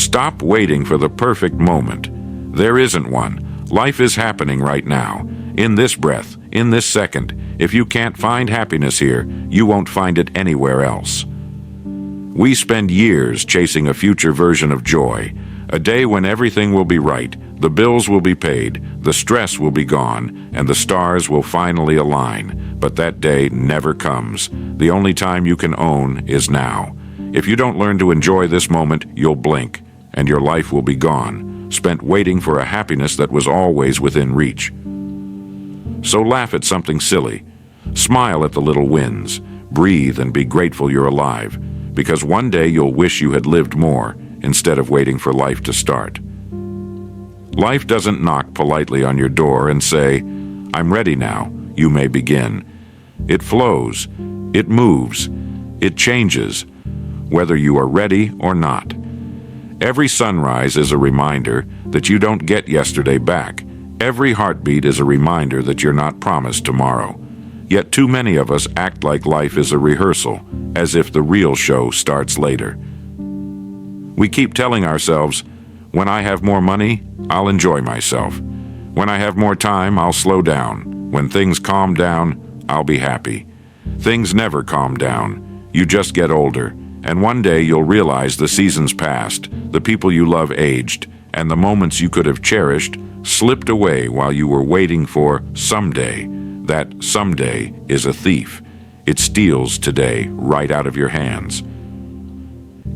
Stop waiting for the perfect moment. There isn't one. Life is happening right now, in this breath, in this second. If you can't find happiness here, you won't find it anywhere else. We spend years chasing a future version of joy, a day when everything will be right, the bills will be paid, the stress will be gone, and the stars will finally align. But that day never comes. The only time you can own is now. If you don't learn to enjoy this moment, you'll blink, and your life will be gone, spent waiting for a happiness that was always within reach. So laugh at something silly. Smile at the little wins. Breathe and be grateful you're alive, because one day you'll wish you had lived more instead of waiting for life to start. Life doesn't knock politely on your door and say, "I'm ready now, you may begin." It flows, it moves, it changes, whether you are ready or not. Every sunrise is a reminder that you don't get yesterday back. Every heartbeat is a reminder that you're not promised tomorrow. Yet too many of us act like life is a rehearsal, as if the real show starts later. We keep telling ourselves, when I have more money, I'll enjoy myself. When I have more time, I'll slow down. When things calm down, I'll be happy. Things never calm down. You just get older, and one day you'll realize the seasons passed, the people you love aged, and the moments you could have cherished slipped away while you were waiting for someday. That someday is a thief. It steals today right out of your hands.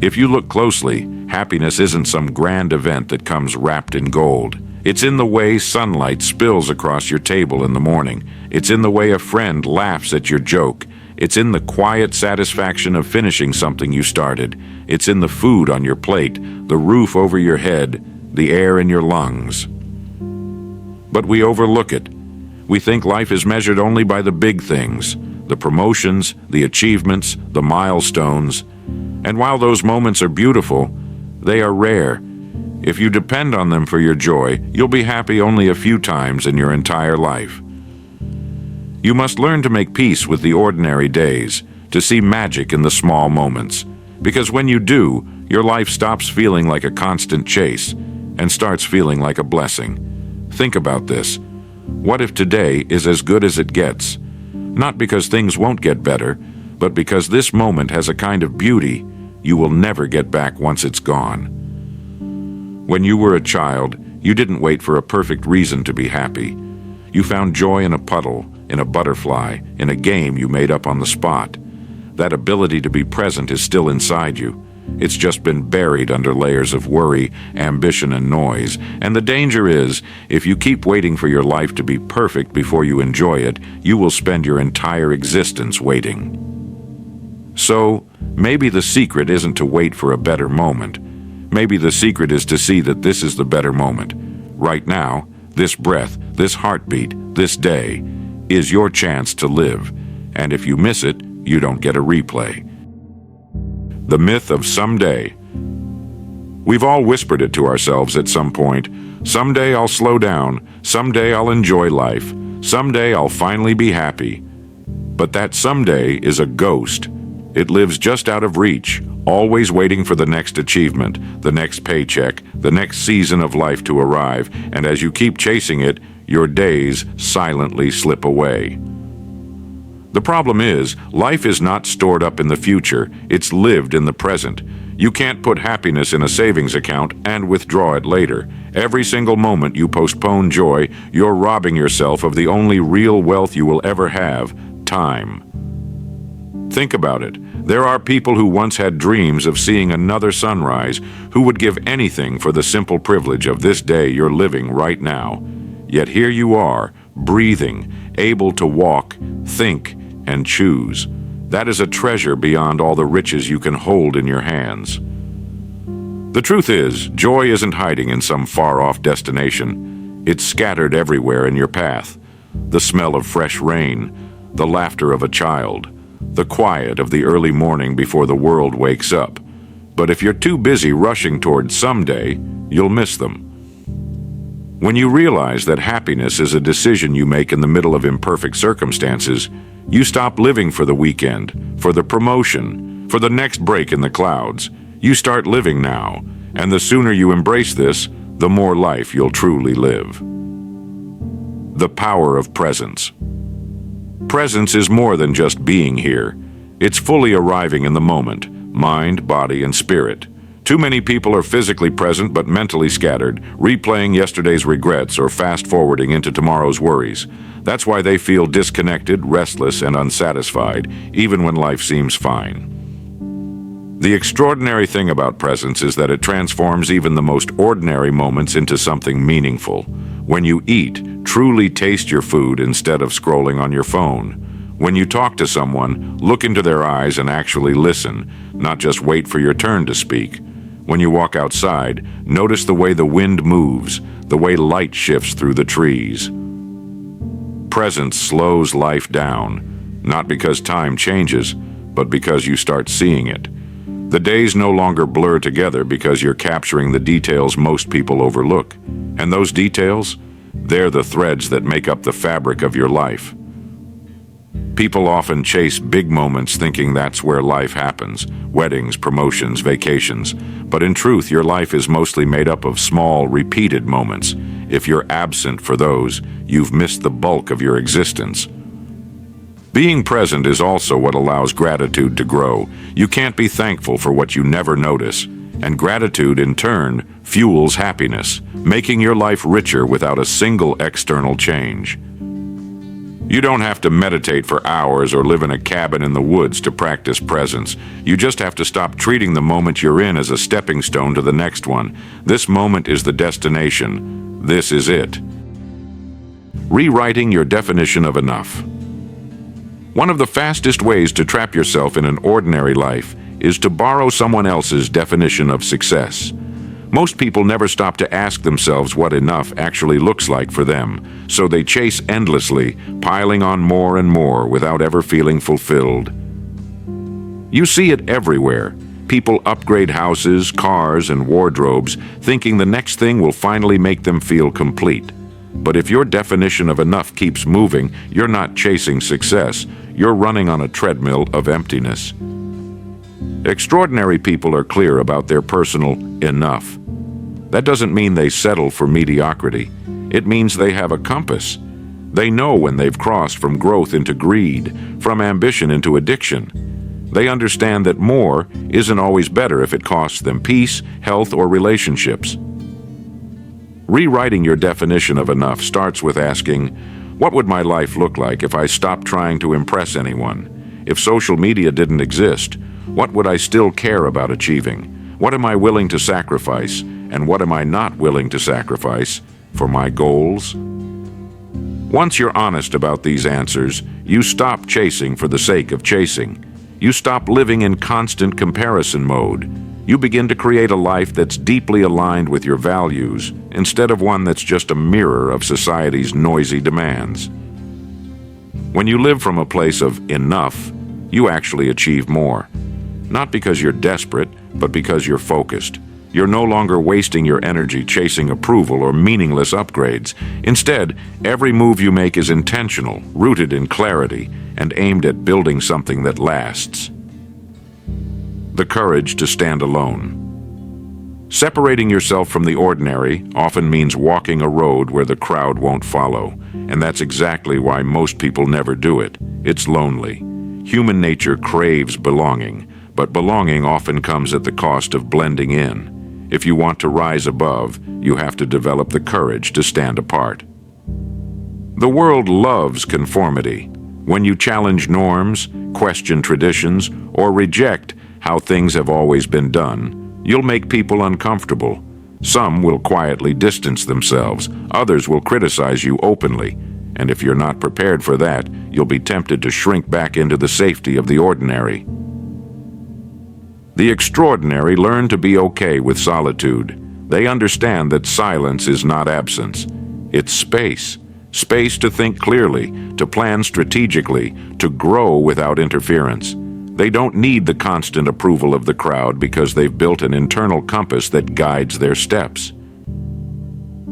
If you look closely, happiness isn't some grand event that comes wrapped in gold. It's in the way sunlight spills across your table in the morning. It's in the way a friend laughs at your joke. It's in the quiet satisfaction of finishing something you started. It's in the food on your plate, the roof over your head, the air in your lungs. But we overlook it. We think life is measured only by the big things, the promotions, the achievements, the milestones. And while those moments are beautiful, they are rare. If you depend on them for your joy, you'll be happy only a few times in your entire life. You must learn to make peace with the ordinary days, to see magic in the small moments. Because when you do, your life stops feeling like a constant chase and starts feeling like a blessing. Think about this. What if today is as good as it gets? Not because things won't get better, but because this moment has a kind of beauty you will never get back once it's gone. When you were a child, you didn't wait for a perfect reason to be happy. You found joy in a puddle, in a butterfly, in a game you made up on the spot. That ability to be present is still inside you. It's just been buried under layers of worry, ambition, and noise. And the danger is, if you keep waiting for your life to be perfect before you enjoy it, you will spend your entire existence waiting. So, maybe the secret isn't to wait for a better moment. Maybe the secret is to see that this is the better moment. Right now, this breath, this heartbeat, this day, is your chance to live. And if you miss it, you don't get a replay. The myth of someday. We've all whispered it to ourselves at some point. Someday I'll slow down. Someday I'll enjoy life. Someday I'll finally be happy. But that someday is a ghost. It lives just out of reach, always waiting for the next achievement, the next paycheck, the next season of life to arrive, and as you keep chasing it, your days silently slip away. The problem is, life is not stored up in the future, it's lived in the present. You can't put happiness in a savings account and withdraw it later. Every single moment you postpone joy, you're robbing yourself of the only real wealth you will ever have, time. Think about it. There are people who once had dreams of seeing another sunrise, who would give anything for the simple privilege of this day you're living right now. Yet here you are, breathing, able to walk, think, and choose. That is a treasure beyond all the riches you can hold in your hands. The truth is, joy isn't hiding in some far-off destination. It's scattered everywhere in your path. The smell of fresh rain, the laughter of a child, the quiet of the early morning before the world wakes up. But if you're too busy rushing toward someday, you'll miss them. When you realize that happiness is a decision you make in the middle of imperfect circumstances, you stop living for the weekend, for the promotion, for the next break in the clouds. You start living now. And the sooner you embrace this, the more life you'll truly live. The power of presence. Presence is more than just being here. It's fully arriving in the moment, mind, body, and spirit. Too many people are physically present but mentally scattered, replaying yesterday's regrets or fast-forwarding into tomorrow's worries. That's why they feel disconnected, restless, and unsatisfied, even when life seems fine. The extraordinary thing about presence is that it transforms even the most ordinary moments into something meaningful. When you eat, truly taste your food instead of scrolling on your phone. When you talk to someone, look into their eyes and actually listen, not just wait for your turn to speak. When you walk outside, notice the way the wind moves, the way light shifts through the trees. Presence slows life down, not because time changes, but because you start seeing it. The days no longer blur together because you're capturing the details most people overlook. And those details, they're the threads that make up the fabric of your life. People often chase big moments thinking that's where life happens, weddings, promotions, vacations. But in truth, your life is mostly made up of small, repeated moments. If you're absent for those, you've missed the bulk of your existence. Being present is also what allows gratitude to grow. You can't be thankful for what you never notice. And gratitude, in turn, fuels happiness, making your life richer without a single external change. You don't have to meditate for hours or live in a cabin in the woods to practice presence. You just have to stop treating the moment you're in as a stepping stone to the next one. This moment is the destination. This is it. Rewriting your definition of enough. One of the fastest ways to trap yourself in an ordinary life is to borrow someone else's definition of success. Most people never stop to ask themselves what enough actually looks like for them, so they chase endlessly, piling on more and more without ever feeling fulfilled. You see it everywhere. People upgrade houses, cars, and wardrobes, thinking the next thing will finally make them feel complete. But if your definition of enough keeps moving, you're not chasing success. You're running on a treadmill of emptiness. Extraordinary people are clear about their personal enough. That doesn't mean they settle for mediocrity. It means they have a compass. They know when they've crossed from growth into greed, from ambition into addiction. They understand that more isn't always better if it costs them peace, health, or relationships. Rewriting your definition of enough starts with asking, what would my life look like if I stopped trying to impress anyone? If social media didn't exist, what would I still care about achieving? What am I willing to sacrifice, and what am I not willing to sacrifice for my goals? Once you're honest about these answers, you stop chasing for the sake of chasing. You stop living in constant comparison mode. You begin to create a life that's deeply aligned with your values, instead of one that's just a mirror of society's noisy demands. When you live from a place of enough, you actually achieve more. Not because you're desperate, but because you're focused. You're no longer wasting your energy chasing approval or meaningless upgrades. Instead, every move you make is intentional, rooted in clarity, and aimed at building something that lasts. The courage to stand alone. Separating yourself from the ordinary often means walking a road where the crowd won't follow, and that's exactly why most people never do it. It's lonely. Human nature craves belonging, but belonging often comes at the cost of blending in. If you want to rise above, you have to develop the courage to stand apart. The world loves conformity. When you challenge norms, question traditions, or reject how things have always been done, you'll make people uncomfortable. Some will quietly distance themselves, others will criticize you openly, and if you're not prepared for that, you'll be tempted to shrink back into the safety of the ordinary. The extraordinary learn to be okay with solitude. They understand that silence is not absence. It's space. Space to think clearly, to plan strategically, to grow without interference. They don't need the constant approval of the crowd because they've built an internal compass that guides their steps.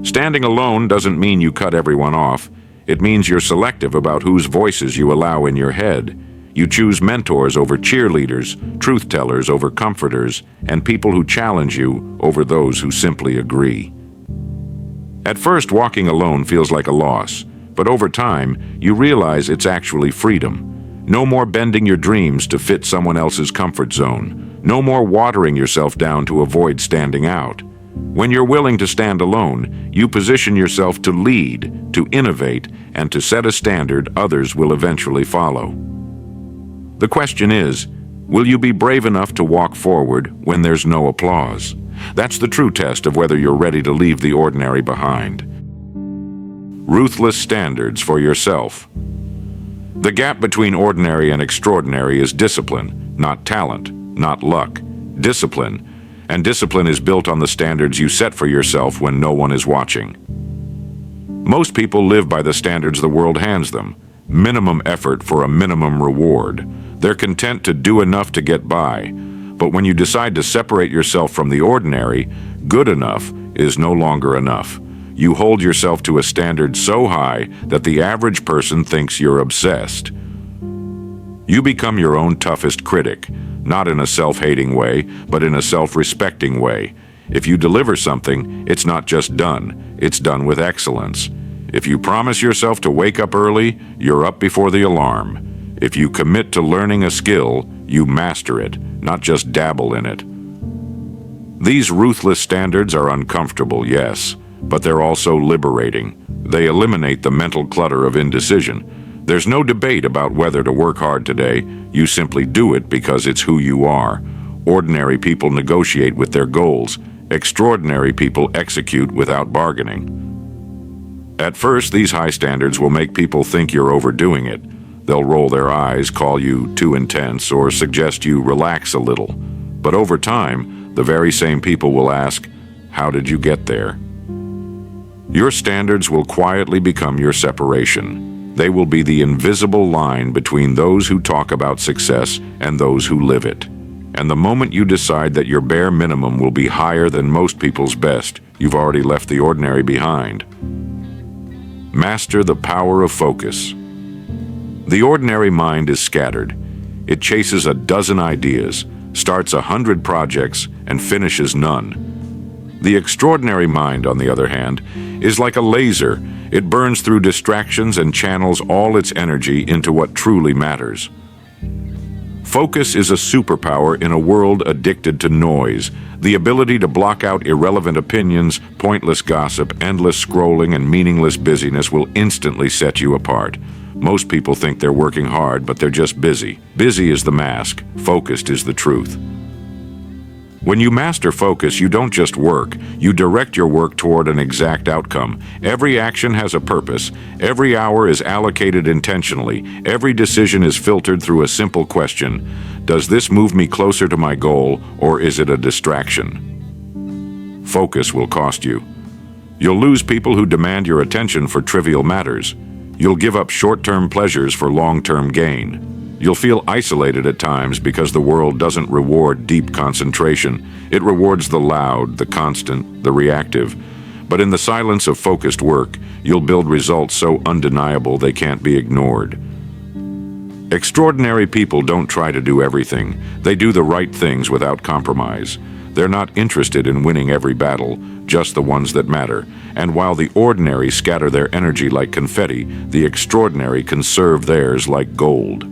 Standing alone doesn't mean you cut everyone off. It means you're selective about whose voices you allow in your head. You choose mentors over cheerleaders, truth-tellers over comforters, and people who challenge you over those who simply agree. At first, walking alone feels like a loss, but over time, you realize it's actually freedom. No more bending your dreams to fit someone else's comfort zone. No more watering yourself down to avoid standing out. When you're willing to stand alone, you position yourself to lead, to innovate, and to set a standard others will eventually follow. The question is, will you be brave enough to walk forward when there's no applause? That's the true test of whether you're ready to leave the ordinary behind. Ruthless standards for yourself. The gap between ordinary and extraordinary is discipline, not talent, not luck. Discipline. And discipline is built on the standards you set for yourself when no one is watching. Most people live by the standards the world hands them. Minimum effort for a minimum reward. They're content to do enough to get by. But when you decide to separate yourself from the ordinary, good enough is no longer enough. You hold yourself to a standard so high that the average person thinks you're obsessed. You become your own toughest critic, not in a self-hating way, but in a self-respecting way. If you deliver something, it's not just done, it's done with excellence. If you promise yourself to wake up early, you're up before the alarm. If you commit to learning a skill, you master it, not just dabble in it. These ruthless standards are uncomfortable, yes, but they're also liberating. They eliminate the mental clutter of indecision. There's no debate about whether to work hard today. You simply do it because it's who you are. Ordinary people negotiate with their goals. Extraordinary people execute without bargaining. At first, these high standards will make people think you're overdoing it. They'll roll their eyes, call you too intense, or suggest you relax a little. But over time, the very same people will ask, "How did you get there?" Your standards will quietly become your separation. They will be the invisible line between those who talk about success and those who live it. And the moment you decide that your bare minimum will be higher than most people's best, you've already left the ordinary behind. Master the power of focus. The ordinary mind is scattered. It chases a dozen ideas, starts 100 projects, and finishes none. The extraordinary mind, on the other hand, is like a laser. It burns through distractions and channels all its energy into what truly matters. Focus is a superpower in a world addicted to noise. The ability to block out irrelevant opinions, pointless gossip, endless scrolling, and meaningless busyness will instantly set you apart. Most people think they're working hard, but they're just busy. Busy is the mask. Focused is the truth. When you master focus, you don't just work, you direct your work toward an exact outcome. Every action has a purpose. Every hour is allocated intentionally. Every decision is filtered through a simple question. Does this move me closer to my goal, or is it a distraction? Focus will cost you. You'll lose people who demand your attention for trivial matters. You'll give up short-term pleasures for long-term gain. You'll feel isolated at times because the world doesn't reward deep concentration. It rewards the loud, the constant, the reactive. But in the silence of focused work, you'll build results so undeniable they can't be ignored. Extraordinary people don't try to do everything. They do the right things without compromise. They're not interested in winning every battle, just the ones that matter. And while the ordinary scatter their energy like confetti, the extraordinary conserve theirs like gold.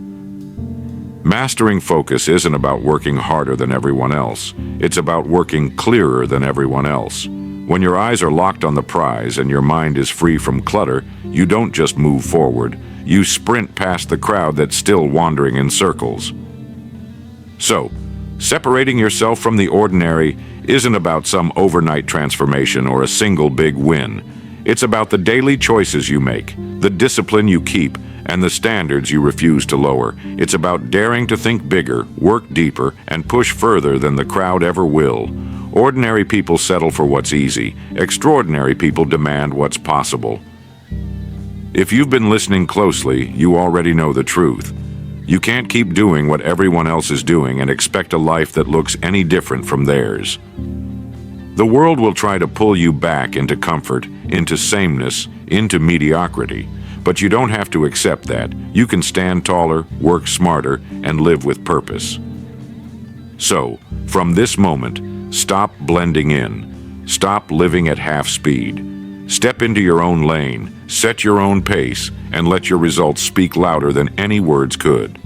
Mastering focus isn't about working harder than everyone else. It's about working clearer than everyone else. When your eyes are locked on the prize and your mind is free from clutter, you don't just move forward. You sprint past the crowd that's still wandering in circles. So, separating yourself from the ordinary isn't about some overnight transformation or a single big win. It's about the daily choices you make, the discipline you keep, and the standards you refuse to lower. It's about daring to think bigger, work deeper, and push further than the crowd ever will. Ordinary people settle for what's easy. Extraordinary people demand what's possible. If you've been listening closely, you already know the truth. You can't keep doing what everyone else is doing and expect a life that looks any different from theirs. The world will try to pull you back into comfort, into sameness, into mediocrity. But you don't have to accept that. You can stand taller, work smarter, and live with purpose. So, from this moment, stop blending in. Stop living at half speed. Step into your own lane, set your own pace, and let your results speak louder than any words could.